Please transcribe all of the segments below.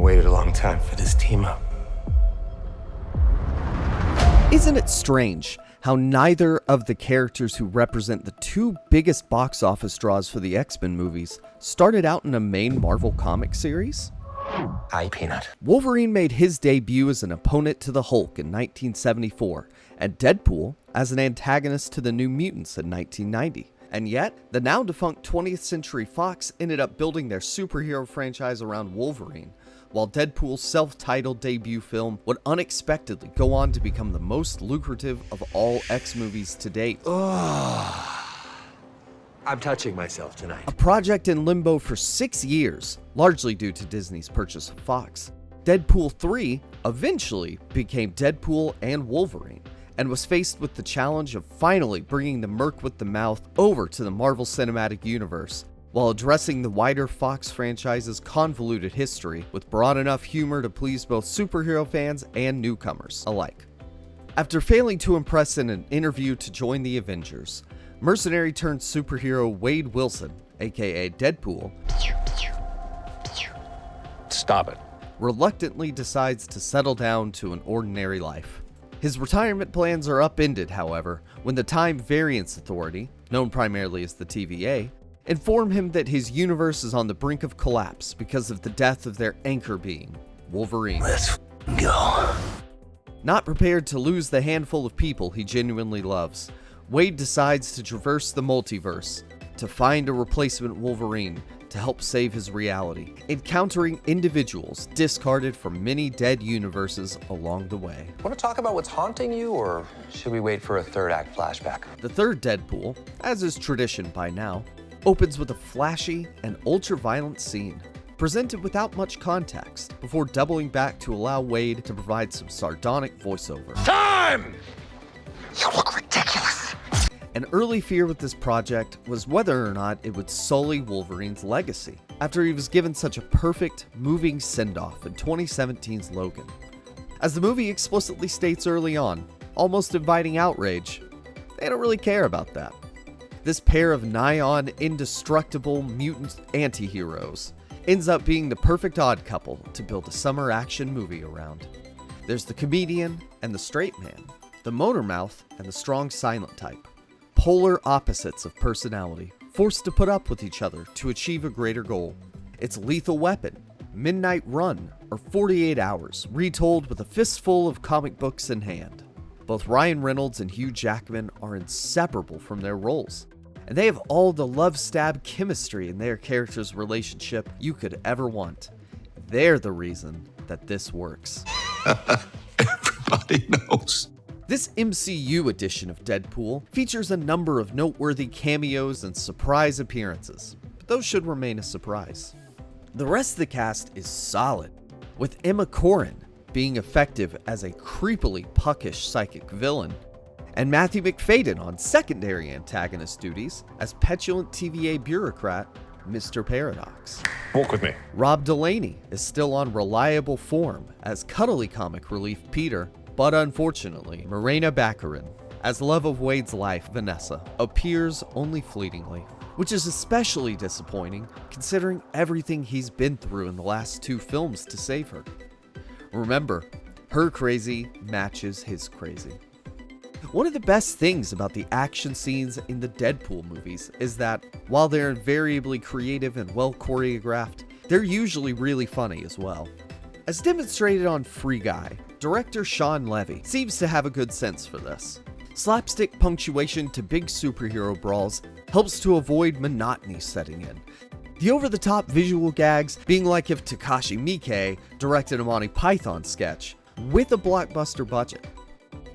I waited a long time for this team up. Isn't it strange how neither of the characters who represent the two biggest box office draws for the X-Men movies started out in a main Marvel comic series? Hi, Peanut. Wolverine made his debut as an opponent to the Hulk in 1974, and Deadpool as an antagonist to the New Mutants in 1990. And yet, the now-defunct 20th Century Fox ended up building their superhero franchise around Wolverine, while Deadpool's self-titled debut film would unexpectedly go on to become the most lucrative of all X movies to date. I'm touching myself tonight. A project in limbo for 6 years, largely due to Disney's purchase of Fox, Deadpool 3 eventually became Deadpool and Wolverine, and was faced with the challenge of finally bringing the Merc with the Mouth over to the Marvel Cinematic Universe, while addressing the wider Fox franchise's convoluted history with broad enough humor to please both superhero fans and newcomers alike. After failing to impress in an interview to join the Avengers, mercenary turned superhero Wade Wilson, aka Deadpool, Stop it. reluctantly decides to settle down to an ordinary life. His retirement plans are upended, however, when the Time Variance Authority, known primarily as the TVA, inform him that his universe is on the brink of collapse because of the death of their anchor being, Wolverine. Let's go. Not prepared to lose the handful of people he genuinely loves, Wade decides to traverse the multiverse to find a replacement Wolverine to help save his reality, encountering individuals discarded from many dead universes along the way. Want to talk about what's haunting you, or should we wait for a third act flashback? The third Deadpool, as is tradition by now, opens with a flashy and ultra-violent scene, presented without much context, before doubling back to allow Wade to provide some sardonic voiceover. Time! You look ridiculous. An early fear with this project was whether or not it would sully Wolverine's legacy, after he was given such a perfect, moving send-off in 2017's Logan. As the movie explicitly states early on, almost inviting outrage, they don't really care about that. This pair of nigh-on indestructible mutant anti-heroes ends up being the perfect odd couple to build a summer action movie around. There's the comedian and the straight man, the motor mouth and the strong silent type. Polar opposites of personality, forced to put up with each other to achieve a greater goal. It's Lethal Weapon, Midnight Run, or 48 Hours, retold with a fistful of comic books in hand. Both Ryan Reynolds and Hugh Jackman are inseparable from their roles, and they have all the love-stab chemistry in their characters' relationship you could ever want. They're the reason that this works. Everybody knows. This MCU edition of Deadpool features a number of noteworthy cameos and surprise appearances, but those should remain a surprise. The rest of the cast is solid, with Emma Corrin being effective as a creepily puckish psychic villain, and Matthew McFadden on secondary antagonist duties as petulant TVA bureaucrat Mr. Paradox. Walk with me. Rob Delaney is still on reliable form as cuddly comic relief Peter, but unfortunately, Morena Baccarin, as love of Wade's life, Vanessa, appears only fleetingly, which is especially disappointing considering everything he's been through in the last 2 films to save her. Remember, her crazy matches his crazy. One of the best things about the action scenes in the Deadpool movies is that, while they're invariably creative and well choreographed, they're usually really funny as well. As demonstrated on Free Guy, director Shawn Levy seems to have a good sense for this. Slapstick punctuation to big superhero brawls helps to avoid monotony setting in. The over-the-top visual gags being like if Takashi Miike directed a Monty Python sketch with a blockbuster budget.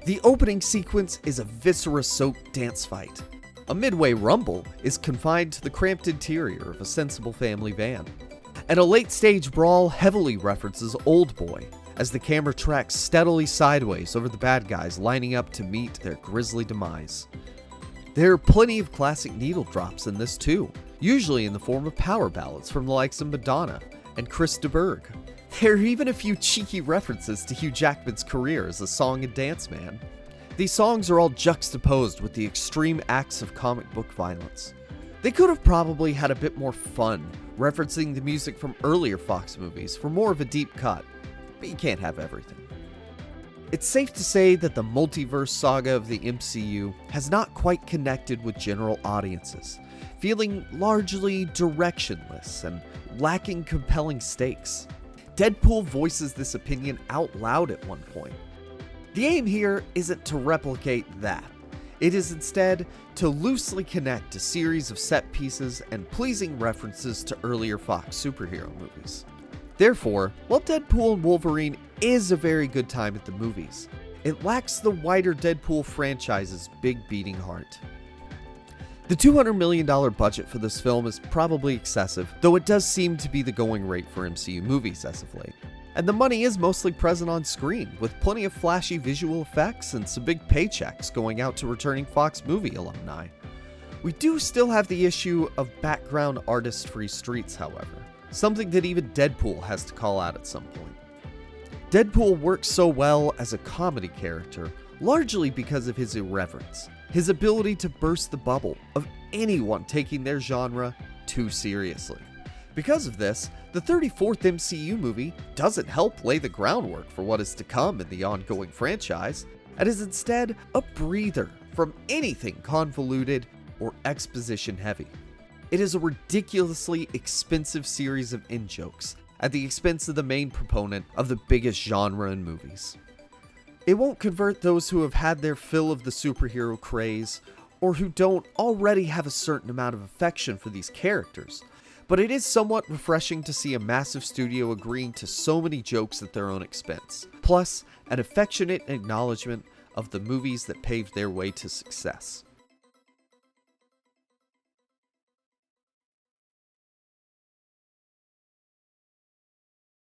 The opening sequence is a viscera-soaked dance fight. A midway rumble is confined to the cramped interior of a sensible family van. And a late-stage brawl heavily references Old Boy, as the camera tracks steadily sideways over the bad guys lining up to meet their grisly demise. There are plenty of classic needle drops in this too, usually in the form of power ballads from the likes of Madonna and Chris de Burgh. There are even a few cheeky references to Hugh Jackman's career as a song and dance man. These songs are all juxtaposed with the extreme acts of comic book violence. They could have probably had a bit more fun, referencing the music from earlier Fox movies for more of a deep cut, but you can't have everything. It's safe to say that the multiverse saga of the MCU has not quite connected with general audiences, feeling largely directionless and lacking compelling stakes. Deadpool voices this opinion out loud at one point. The aim here isn't to replicate that. It is instead to loosely connect a series of set pieces and pleasing references to earlier Fox superhero movies. Therefore, while Deadpool and Wolverine is a very good time at the movies, it lacks the wider Deadpool franchise's big beating heart. The $200 million budget for this film is probably excessive, though it does seem to be the going rate for MCU movies as of late. And the money is mostly present on screen, with plenty of flashy visual effects and some big paychecks going out to returning Fox movie alumni. We do still have the issue of background artist-free streets, however, something that even Deadpool has to call out at some point. Deadpool works so well as a comedy character, largely because of his irreverence, his ability to burst the bubble of anyone taking their genre too seriously. Because of this, the 34th MCU movie doesn't help lay the groundwork for what is to come in the ongoing franchise, and is instead a breather from anything convoluted or exposition heavy. It is a ridiculously expensive series of in-jokes at the expense of the main proponent of the biggest genre in movies. It won't convert those who have had their fill of the superhero craze, or who don't already have a certain amount of affection for these characters, but it is somewhat refreshing to see a massive studio agreeing to so many jokes at their own expense, plus an affectionate acknowledgement of the movies that paved their way to success.